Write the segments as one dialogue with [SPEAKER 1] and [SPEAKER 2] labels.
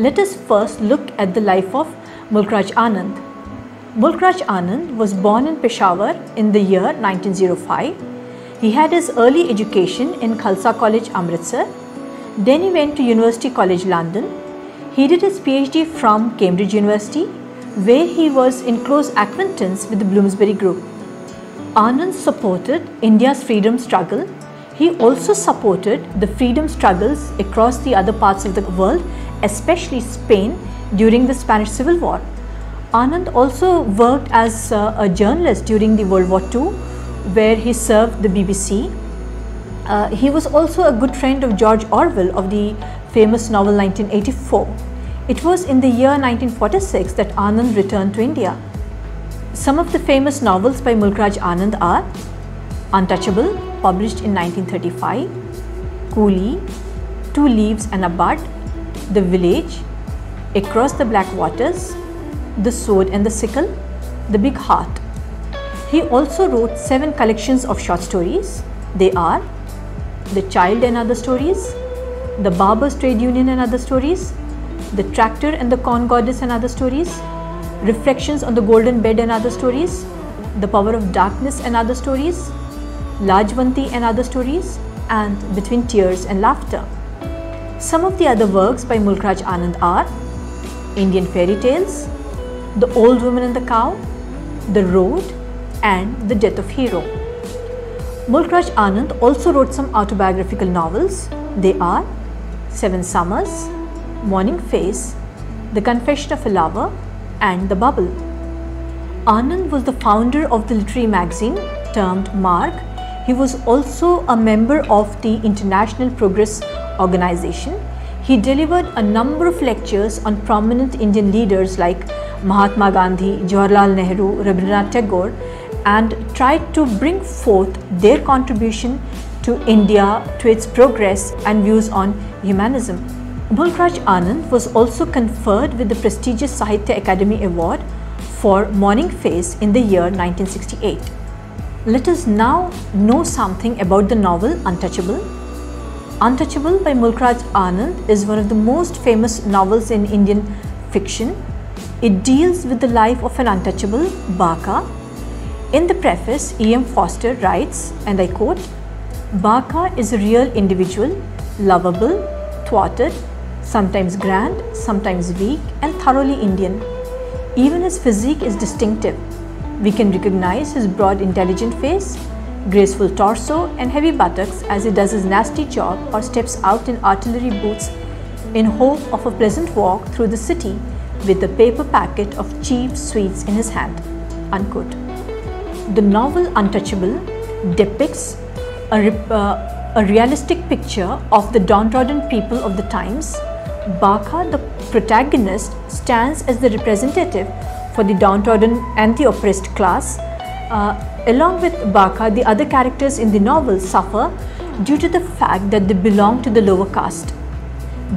[SPEAKER 1] Let us first look at the life of Mulk Raj Anand. Mulk Raj Anand was born in Peshawar in the year 1905. He had his early education in Khalsa College, Amritsar. Then he went to University College London. He did his PhD from Cambridge University, where he was in close acquaintance with the Bloomsbury Group. Anand supported India's freedom struggle. He also supported the freedom struggles across the other parts of the world, especially Spain during the Spanish Civil War. Anand also worked as a journalist during the World War II, where he served the BBC. He was also a good friend of George Orwell of the famous novel 1984. It was in the year 1946 that Anand returned to India. Some of the famous novels by Mulk Raj Anand are Untouchable, published in 1935, Coolie, Two Leaves and a Bud, The Village, Across the Black Waters, The Sword and the Sickle, The Big Heart. He also wrote 7 collections of short stories. They are The Child and Other Stories, The Barbers' Trade Union and Other Stories, The Tractor and the Corn Goddess and Other Stories, Reflections on the Golden Bed and Other Stories, The Power of Darkness and Other Stories, Lajwanti and Other Stories, and Between Tears and Laughter. Some of the other works by Mulk Raj Anand are Indian Fairy Tales, The Old Woman and the Cow, The Road, and The Death of Hero. Mulk Raj Anand also wrote some autobiographical novels. They are Seven Summers, Morning Face, The Confession of a Lover, and The Bubble. Anand was the founder of the literary magazine termed Marg. He was also a member of the International Progress Organization. He delivered a number of lectures on prominent Indian leaders like Mahatma Gandhi, Jawaharlal Nehru, Rabindranath Tagore, and tried to bring forth their contribution to India, to its progress and views on humanism. Mulk Raj Anand was also conferred with the prestigious Sahitya Akademi Award for Morning Face in the year 1968. Let us now know something about the novel Untouchable. Untouchable by Mulk Raj Anand is one of the most famous novels in Indian fiction. It deals with the life of an untouchable, Baka. In the preface, E.M. Forster writes, and I quote, "Baka is a real individual, lovable, thwarted, sometimes grand, sometimes weak, and thoroughly Indian. Even his physique is distinctive. We can recognize his broad, intelligent face, graceful torso, and heavy buttocks as he does his nasty job or steps out in artillery boots in hope of a pleasant walk through the city with a paper packet of cheap sweets in his hand." Unquote. The novel Untouchable depicts a realistic picture of the downtrodden people of the times. Baka, the protagonist, stands as the representative for the downtrodden and the oppressed class. Along with Baka, the other characters in the novel suffer due to the fact that they belong to the lower caste.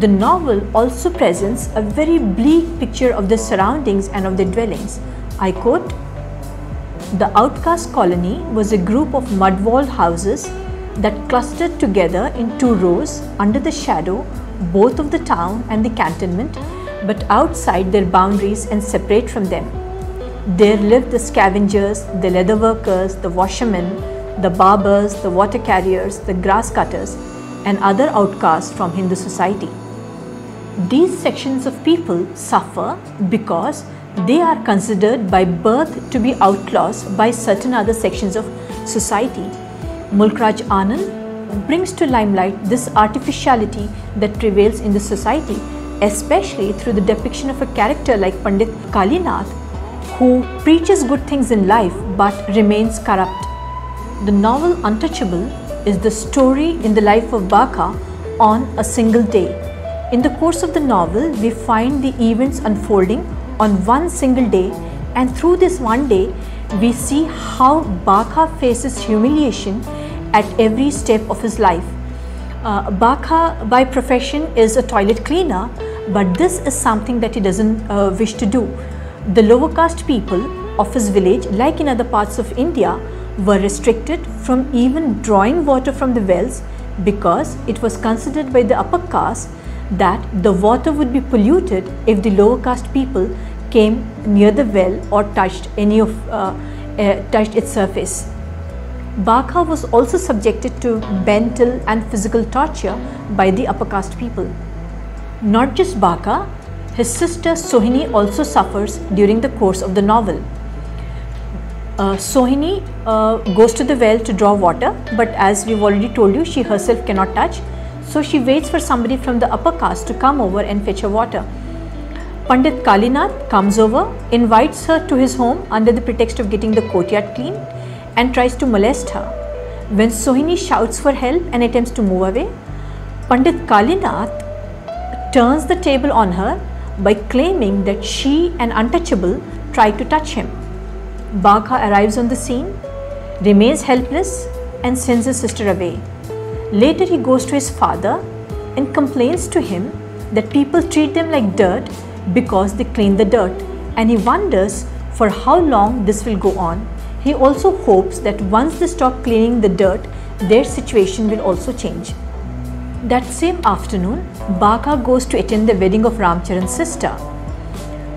[SPEAKER 1] The novel also presents a very bleak picture of their surroundings and of their dwellings. I quote, "The outcast colony was a group of mud-walled houses that clustered together in 2 rows under the shadow both of the town and the cantonment, but outside their boundaries and separate from them. There lived the scavengers, the leather workers, the washermen, the barbers, the water carriers, the grass cutters, and other outcasts from Hindu society. These sections of people suffer because they are considered by birth to be outlaws by certain other sections of society." Mulk Raj Anand brings to limelight this artificiality that prevails in the society, especially through the depiction of a character like Pandit Kalinath, who preaches good things in life but remains corrupt. The novel Untouchable is the story in the life of Baka on a single day. In the course of the novel, we find the events unfolding on one single day, and through this one day, we see how Baka faces humiliation at every step of his life. Baka by profession is a toilet cleaner, but this is something that he doesn't wish to do. The lower caste people of his village, like in other parts of India, were restricted from even drawing water from the wells because it was considered by the upper caste that the water would be polluted if the lower caste people came near the well or touched its surface. Baka was also subjected to mental and physical torture by the upper caste people. Not just Baka, his sister Sohini also suffers during the course of the novel. Sohini goes to the well to draw water, but as we've already told you, she herself cannot touch. So she waits for somebody from the upper caste to come over and fetch her water. Pandit Kalinath comes over, invites her to his home under the pretext of getting the courtyard clean, and tries to molest her. When Sohini shouts for help and attempts to move away, Pandit Kalinath turns the table on her by claiming that she, an untouchable, tried to touch him. Baka arrives on the scene, remains helpless, and sends his sister away. Later he goes to his father and complains to him that people treat them like dirt because they clean the dirt, and he wonders for how long this will go on. He also hopes that once they stop cleaning the dirt, their situation will also change. That same afternoon, Baka goes to attend the wedding of Ramcharan's sister.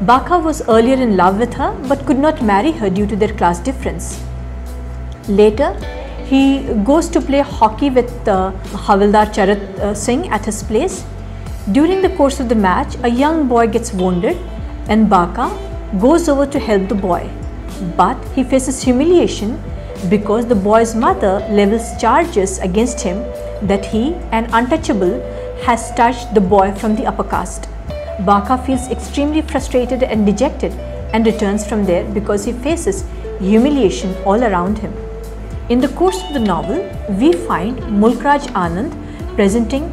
[SPEAKER 1] Baka was earlier in love with her but could not marry her due to their class difference. Later, he goes to play hockey with Havildar Charat Singh at his place. During the course of the match, a young boy gets wounded and Baka goes over to help the boy. But he faces humiliation because the boy's mother levels charges against him that he, an untouchable, has touched the boy from the upper caste. Baka feels extremely frustrated and dejected and returns from there because he faces humiliation all around him. In the course of the novel, we find Mulk Raj Anand presenting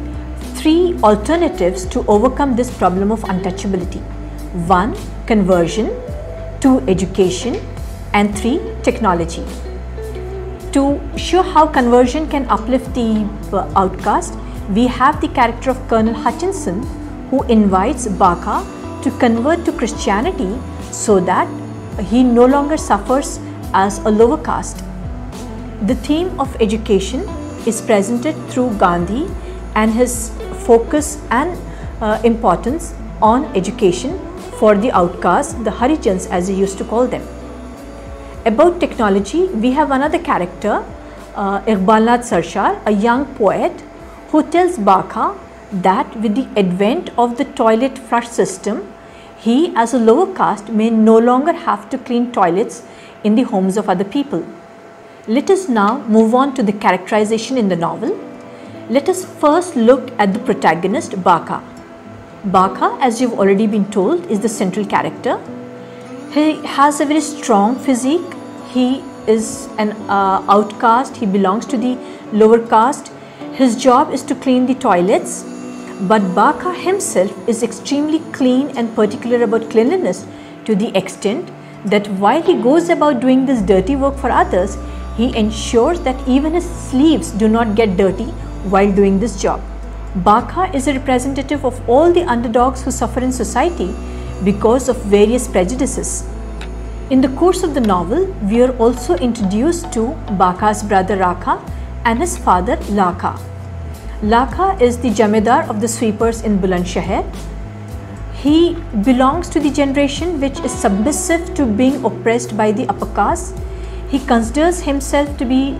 [SPEAKER 1] 3 alternatives to overcome this problem of untouchability. 1. Conversion, 2. Education, and 3. Technology. To show how conversion can uplift the outcast, we have the character of Colonel Hutchinson, who invites Baka to convert to Christianity so that he no longer suffers as a lower caste. The theme of education is presented through Gandhi and his focus and importance on education for the outcasts, the Harijans as he used to call them. About technology, we have another character, Iqbal Nath Sarshar, a young poet who tells Baka that with the advent of the toilet flush system, he as a lower caste may no longer have to clean toilets in the homes of other people. Let us now move on to the characterization in the novel. Let us first look at the protagonist, Baka. Baka, as you've already been told, is the central character. He has a very strong physique. He is an outcast. He belongs to the lower caste. His job is to clean the toilets. But Baka himself is extremely clean and particular about cleanliness to the extent that while he goes about doing this dirty work for others, he ensures that even his sleeves do not get dirty while doing this job. Baka is a representative of all the underdogs who suffer in society because of various prejudices. In the course of the novel, we are also introduced to Baka's brother Rakha and his father Lakha. Lakha is the Jamidar of the sweepers in Bulandshahr. He belongs to the generation which is submissive to being oppressed by the upper caste. He considers himself to be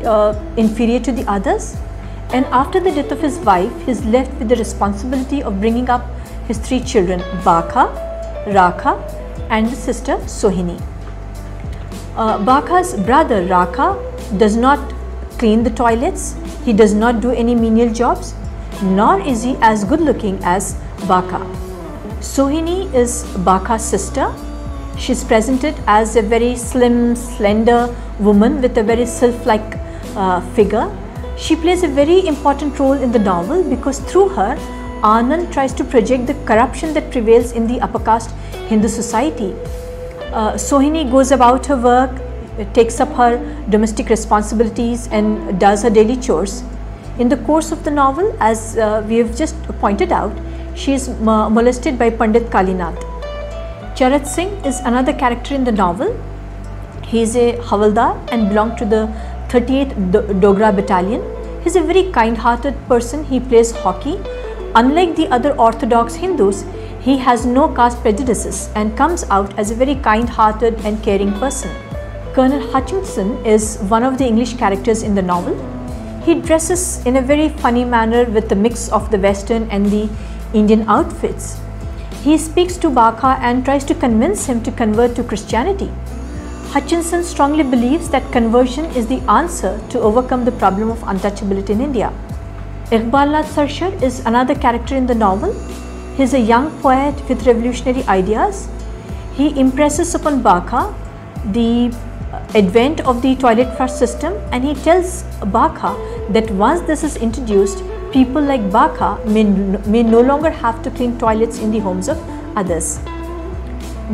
[SPEAKER 1] inferior to the others, and after the death of his wife, he is left with the responsibility of bringing up his 3 children, Baka, Rakha and the sister Sohini. Baka's brother Rakha does not clean the toilets, he does not do any menial jobs, nor is he as good looking as Baka. Sohini is Baka's sister. She is presented as a very slim, slender woman with a very sylph-like figure. She plays a very important role in the novel because through her, Anand tries to project the corruption that prevails in the upper caste Hindu society. Sohini goes about her work, takes up her domestic responsibilities and does her daily chores. In the course of the novel, as we have just pointed out, she is molested by Pandit Kalinath. Charat Singh is another character in the novel. He is a Havildar and belonged to the 38th Dogra Battalion. He is a very kind-hearted person. He plays hockey Unlike the other orthodox Hindus, he has no caste prejudices and comes out as a very kind-hearted and caring person. Colonel Hutchinson is one of the English characters in the novel. He dresses in a very funny manner with the mix of the Western and the Indian outfits. He speaks to Baka and tries to convince him to convert to Christianity. Hutchinson strongly believes that conversion is the answer to overcome the problem of untouchability in India. Iqbal Nath Sarshar is another character in the novel. He is a young poet with revolutionary ideas. He impresses upon Baka the advent of the toilet flush system, and he tells Baka that once this is introduced, people like Baka may no longer have to clean toilets in the homes of others.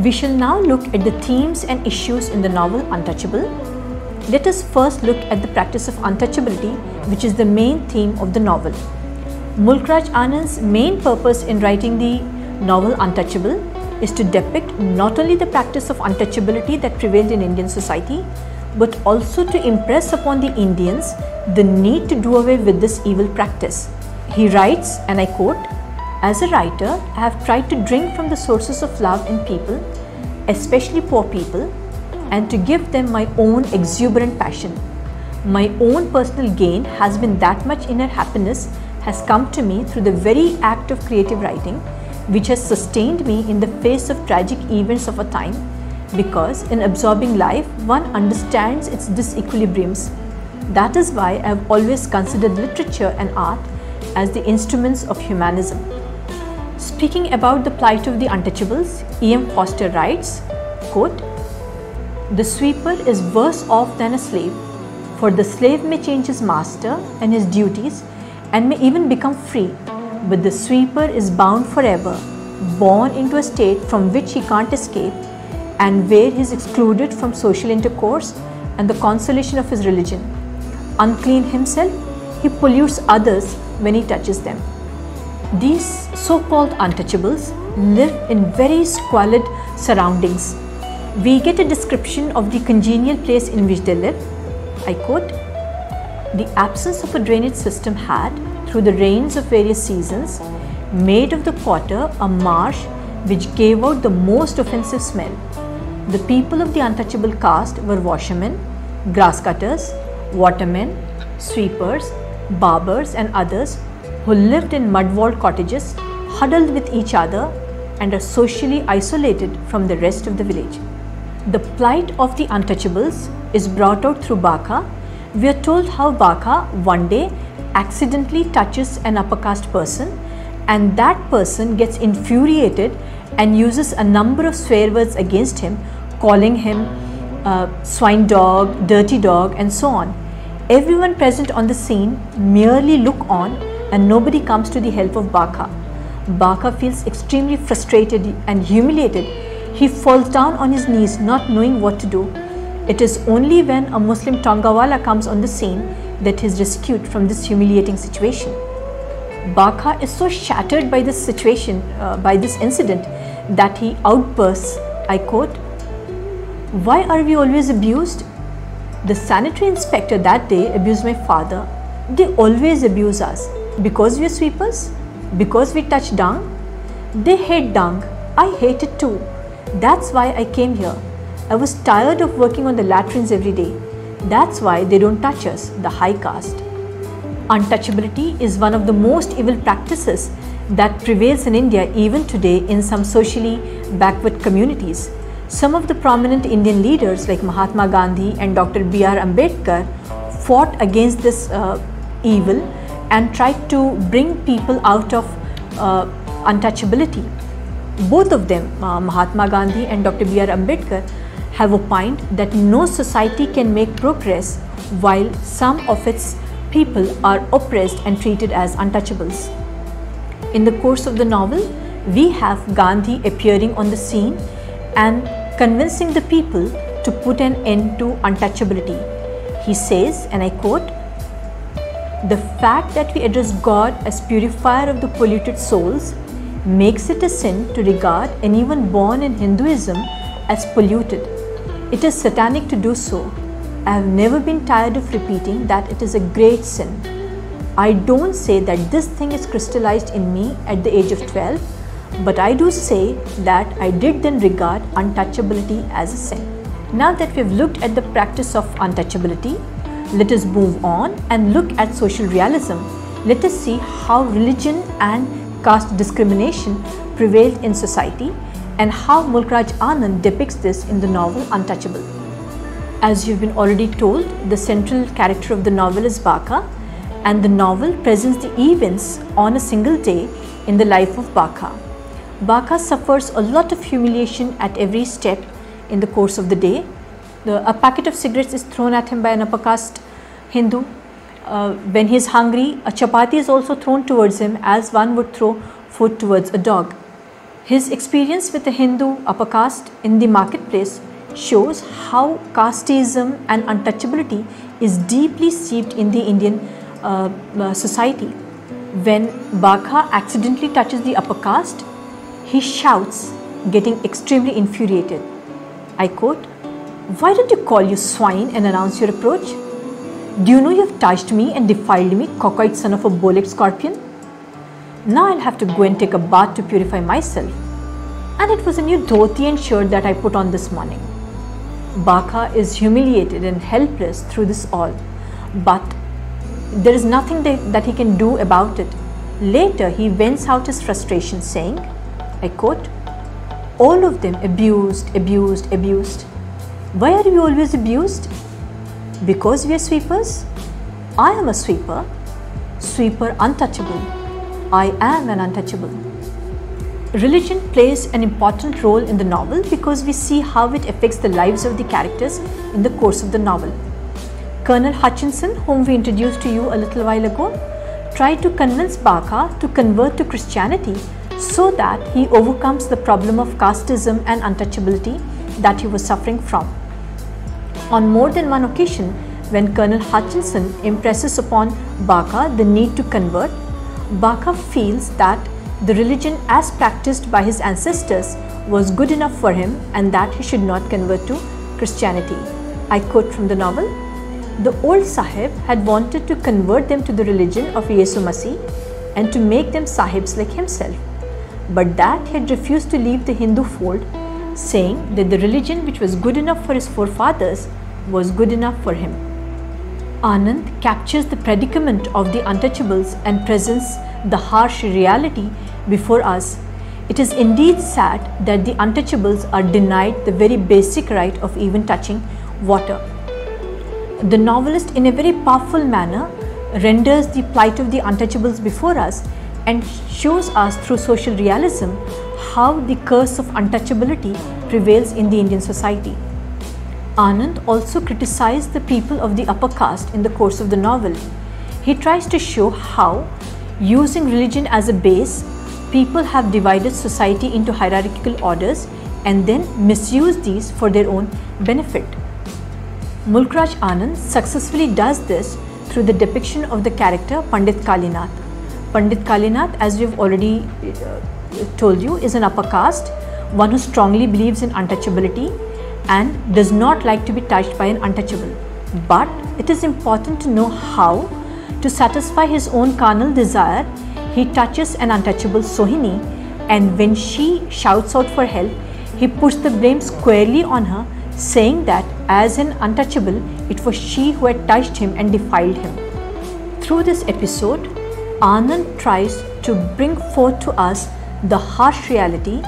[SPEAKER 1] We shall now look at the themes and issues in the novel Untouchable. Let us first look at the practice of untouchability, which is the main theme of the novel. Mulk Raj Anand's main purpose in writing the novel Untouchable is to depict not only the practice of untouchability that prevailed in Indian society, but also to impress upon the Indians the need to do away with this evil practice. He writes, and I quote, "As a writer, I have tried to drink from the sources of love in people, especially poor people, and to give them my own exuberant passion. My own personal gain has been that much inner happiness has come to me through the very act of creative writing, which has sustained me in the face of tragic events of a time, because in absorbing life, one understands its disequilibriums. That is why I have always considered literature and art as the instruments of humanism." Speaking about the plight of the untouchables, E.M. Forster writes, quote, "The sweeper is worse off than a slave, for the slave may change his master and his duties and may even become free, but the sweeper is bound forever, born into a state from which he can't escape and where he is excluded from social intercourse and the consolation of his religion. Unclean himself, he pollutes others when he touches them." These so-called untouchables live in very squalid surroundings. We get a description of the congenial place in which they live. I quote, "The absence of a drainage system had, through the rains of various seasons, made of the quarter a marsh which gave out the most offensive smell. The people of the untouchable caste were washermen, grass cutters, watermen, sweepers, barbers and others who lived in mud-walled cottages, huddled with each other and are socially isolated from the rest of the village." The plight of the untouchables is brought out through Baka. We are told how Baka one day accidentally touches an upper caste person, and that person gets infuriated and uses a number of swear words against him, calling him swine dog, dirty dog and so on. Everyone present on the scene merely look on and nobody comes to the help of Baka. Baka feels extremely frustrated and humiliated. He falls down on his knees not knowing what to do. It is only when a Muslim Tongawala comes on the scene that he is rescued from this humiliating situation. Baka is so shattered by this situation, by this incident, that he outbursts, I quote, "Why are we always abused? The sanitary inspector that day abused my father. They always abuse us. Because we are sweepers? Because we touch dung? They hate dung. I hate it too. That's why I came here. I was tired of working on the latrines every day. That's why they don't touch us, the high caste." Untouchability is one of the most evil practices that prevails in India even today in some socially backward communities. Some of the prominent Indian leaders like Mahatma Gandhi and Dr. B.R. Ambedkar fought against this evil and tried to bring people out of untouchability. Both of them, Mahatma Gandhi and Dr. B.R. Ambedkar, have opined that no society can make progress while some of its people are oppressed and treated as untouchables. In the course of the novel, we have Gandhi appearing on the scene and convincing the people to put an end to untouchability. He says, and I quote, "The fact that we address God as purifier of the polluted souls makes it a sin to regard anyone born in Hinduism as polluted. It is satanic to do so. I have never been tired of repeating that it is a great sin." I don't say that this thing is crystallized in me at the age of 12, but I do say that I did then regard untouchability as a sin. Now that we've looked at the practice of untouchability, let us move on and look at social realism. Let us see how religion and caste discrimination prevailed in society and how Mulk Raj Anand depicts this in the novel Untouchable. As you've been already told, the central character of the novel is Baka, and the novel presents the events on a single day in the life of Baka. Baka suffers a lot of humiliation at every step in the course of the day. A packet of cigarettes is thrown at him by an upper caste Hindu. When he is hungry, a chapati is also thrown towards him as one would throw food towards a dog. His experience with the Hindu upper caste in the marketplace shows how casteism and untouchability is deeply steeped in the Indian society. When Baka accidentally touches the upper caste, he shouts, getting extremely infuriated. I quote, "Why don't you call you swine and announce your approach? Do you know you have touched me and defiled me, cockeyed son of a bow-legged scorpion? Now I'll have to go and take a bath to purify myself. And it was a new dhoti and shirt that I put on this morning." Baka is humiliated and helpless through this all, but there is nothing that he can do about it. Later, he vents out his frustration saying, I quote, "All of them abused, abused, abused. Why are we always abused? Because we are sweepers? I am a sweeper. Sweeper untouchable. I am an untouchable." Religion plays an important role in the novel because we see how it affects the lives of the characters in the course of the novel. Colonel Hutchinson, whom we introduced to you a little while ago, tried to convince Baka to convert to Christianity so that he overcomes the problem of casteism and untouchability that he was suffering from. On more than one occasion, when Colonel Hutchinson impresses upon Baka the need to convert, Baka feels that the religion as practiced by his ancestors was good enough for him and that he should not convert to Christianity. I quote from the novel, "The old Sahib had wanted to convert them to the religion of Yesu Masih and to make them Sahibs like himself, but that he had refused to leave the Hindu fold, saying that the religion which was good enough for his forefathers was good enough for him." Anand captures the predicament of the untouchables and presents the harsh reality before us. It is indeed sad that the untouchables are denied the very basic right of even touching water. The novelist, in a very powerful manner, renders the plight of the untouchables before us and shows us through social realism how the curse of untouchability prevails in the Indian society. Anand also criticized the people of the upper caste in the course of the novel. He tries to show how, using religion as a base, people have divided society into hierarchical orders and then misused these for their own benefit. Mulk Raj Anand successfully does this through the depiction of the character Pandit Kalinath. Pandit Kalinath, as we have already told you, is an upper caste, one who strongly believes in untouchability and does not like to be touched by an untouchable. But it is important to know how, to satisfy his own carnal desire, he touches an untouchable Sohini, and when she shouts out for help, he puts the blame squarely on her, saying that as an untouchable, it was she who had touched him and defiled him. Through this episode, Anand tries to bring forth to us the harsh reality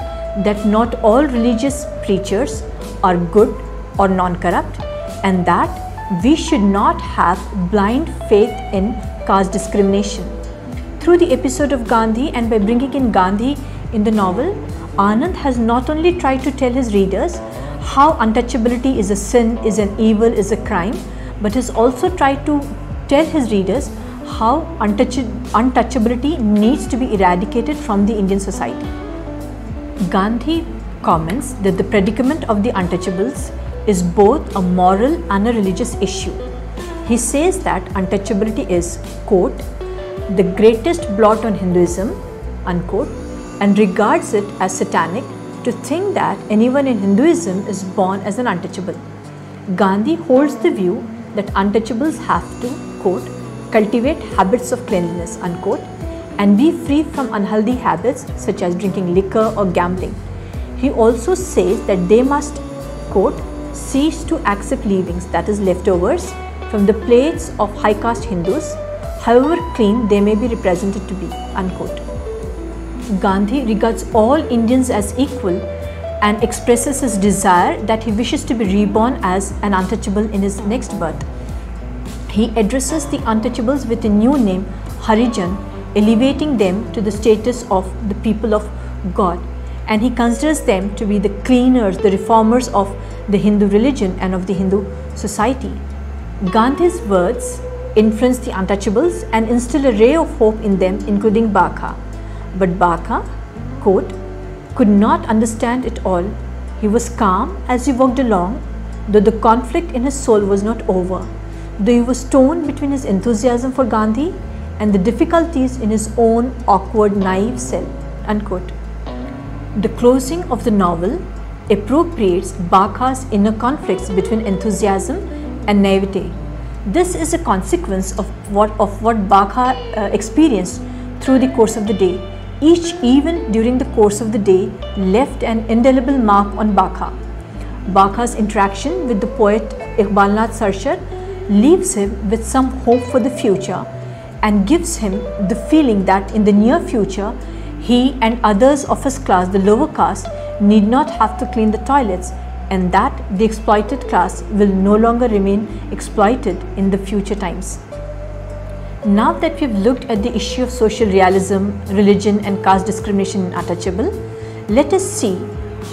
[SPEAKER 1] that not all religious preachers are good or non-corrupt, and that we should not have blind faith in caste discrimination. Through the episode of Gandhi and by bringing in Gandhi in the novel, Anand has not only tried to tell his readers how untouchability is a sin, is an evil, is a crime, but has also tried to tell his readers how untouchability needs to be eradicated from the Indian society. Gandhi comments that the predicament of the untouchables is both a moral and a religious issue. He says that untouchability is, quote, "the greatest blot on Hinduism," unquote, and regards it as satanic to think that anyone in Hinduism is born as an untouchable. Gandhi holds the view that untouchables have to, quote, cultivate habits of cleanliness, unquote, and be free from unhealthy habits such as drinking liquor or gambling. He also says that they must, quote, cease to accept leavings, that is leftovers, from the plates of high caste Hindus, however clean they may be represented to be, unquote. Gandhi regards all Indians as equal and expresses his desire that he wishes to be reborn as an untouchable in his next birth. He addresses the untouchables with a new name, Harijan, elevating them to the status of the people of God, and he considers them to be the cleaners, the reformers of the Hindu religion and of the Hindu society. Gandhi's words influence the untouchables and instill a ray of hope in them, including Baka. But Baka, quote, could not understand it all. He was calm as he walked along, though the conflict in his soul was not over, though he was torn between his enthusiasm for Gandhi and the difficulties in his own awkward, naive self, unquote. The closing of the novel appropriates Baka's inner conflicts between enthusiasm and naivete. This is a consequence of what Baka experienced through the course of the day. Each event during the course of the day left an indelible mark on Baka. Baka's interaction with the poet Iqbal Nath Sarshar leaves him with some hope for the future and gives him the feeling that in the near future he and others of his class, the lower caste, need not have to clean the toilets, and that the exploited class will no longer remain exploited in the future times. Now that we have looked at the issue of social realism, religion and caste discrimination in Untouchable, let us see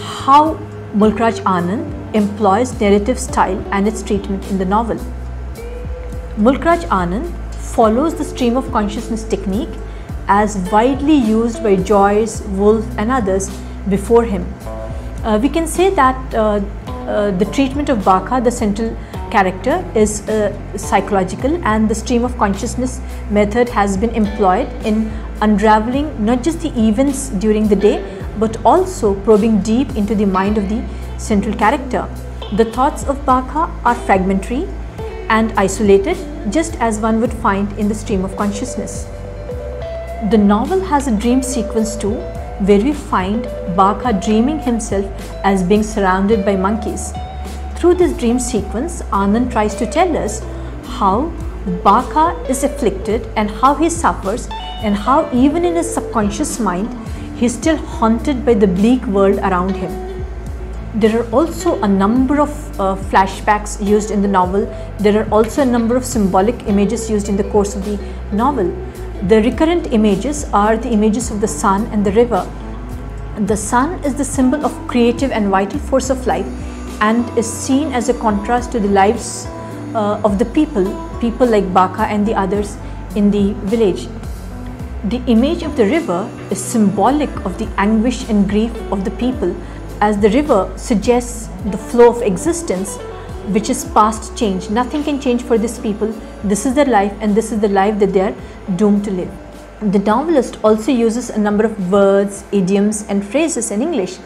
[SPEAKER 1] how Mulk Raj Anand employs narrative style and its treatment in the novel. Mulk Raj Anand follows the stream of consciousness technique as widely used by Joyce, Woolf and others before him. We can say that the treatment of Baka, the central character, is psychological, and the stream of consciousness method has been employed in unraveling not just the events during the day but also probing deep into the mind of the central character. The thoughts of Baka are fragmentary and isolated, just as one would find in the stream of consciousness. The novel has a dream sequence too, where we find Baka dreaming himself as being surrounded by monkeys. Through this dream sequence, Anand tries to tell us how Baka is afflicted and how he suffers, and how even in his subconscious mind he is still haunted by the bleak world around him. There are also a number of flashbacks used in the novel. There are also a number of symbolic images used in the course of the novel. The recurrent images are the images of the sun and the river. The sun is the symbol of creative and vital force of life and is seen as a contrast to the lives of the people like Baka and the others in the village. The image of the river is symbolic of the anguish and grief of the people, as the river suggests the flow of existence, which is past change. Nothing can change for these people. This is their life, and this is the life that they are doomed to live. The novelist also uses a number of words, idioms and phrases in English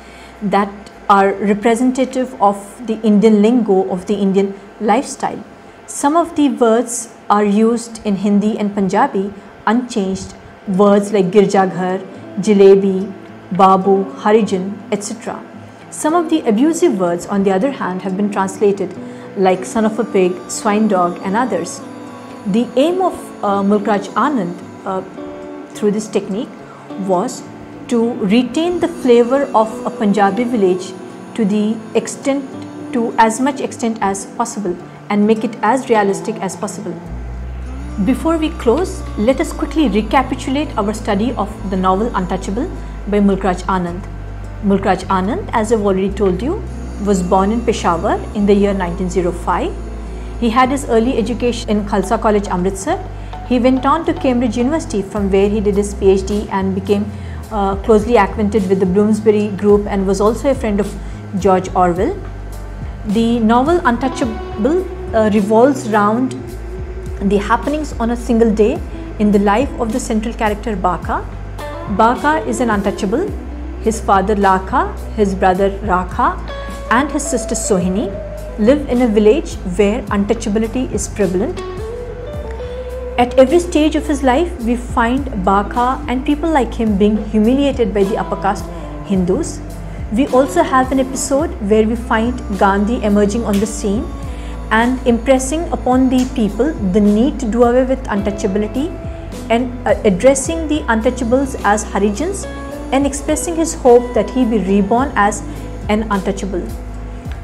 [SPEAKER 1] that are representative of the Indian lingo, of the Indian lifestyle. Some of the words are used in Hindi and Punjabi unchanged, words like Girjaghar, Jalebi, Babu, Harijan, etc. Some of the abusive words, on the other hand, have been translated, like son of a pig, swine dog and others. The aim of Mulk Raj Anand through this technique was to retain the flavor of a Punjabi village to as much extent as possible and make it as realistic as possible. Before we close, let us quickly recapitulate our study of the novel Untouchable by Mulk Raj Anand. Mulk Raj Anand, as I've already told you, was born in Peshawar in the year 1905. He had his early education in Khalsa College, Amritsar. He went on to Cambridge University, from where he did his PhD and became closely acquainted with the Bloomsbury group and was also a friend of George Orwell. The novel Untouchable revolves around the happenings on a single day in the life of the central character Baka. Baka is an untouchable. His father Lakha, his brother Rakha and his sister Sohini live in a village where untouchability is prevalent. At every stage of his life, we find Baka and people like him being humiliated by the upper caste Hindus. We also have an episode where we find Gandhi emerging on the scene and impressing upon the people the need to do away with untouchability and addressing the untouchables as Harijans and expressing his hope that he be reborn as an untouchable.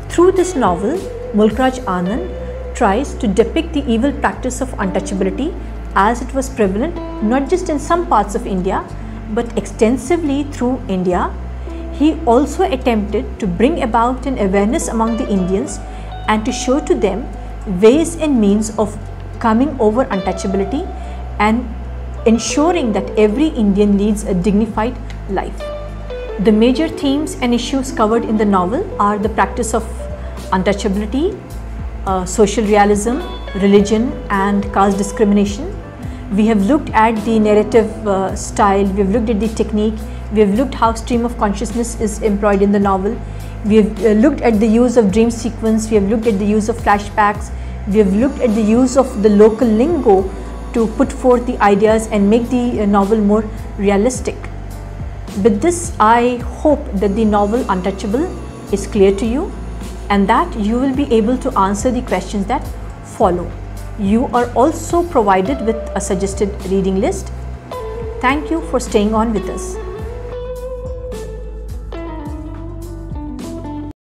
[SPEAKER 1] Through this novel, Mulk Raj Anand tries to depict the evil practice of untouchability as it was prevalent not just in some parts of India but extensively through India. He also attempted to bring about an awareness among the Indians and to show to them ways and means of coming over untouchability and ensuring that every Indian leads a dignified life. The major themes and issues covered in the novel are the practice of untouchability, social realism, religion and caste discrimination. We have looked at the narrative style, we have looked at the technique, we have looked how stream of consciousness is employed in the novel. We have looked at the use of dream sequence, we have looked at the use of flashbacks, we have looked at the use of the local lingo to put forth the ideas and make the novel more realistic. With this, I hope that the novel Untouchable is clear to you and that you will be able to answer the questions that follow. You are also provided with a suggested reading list. Thank you for staying on with us.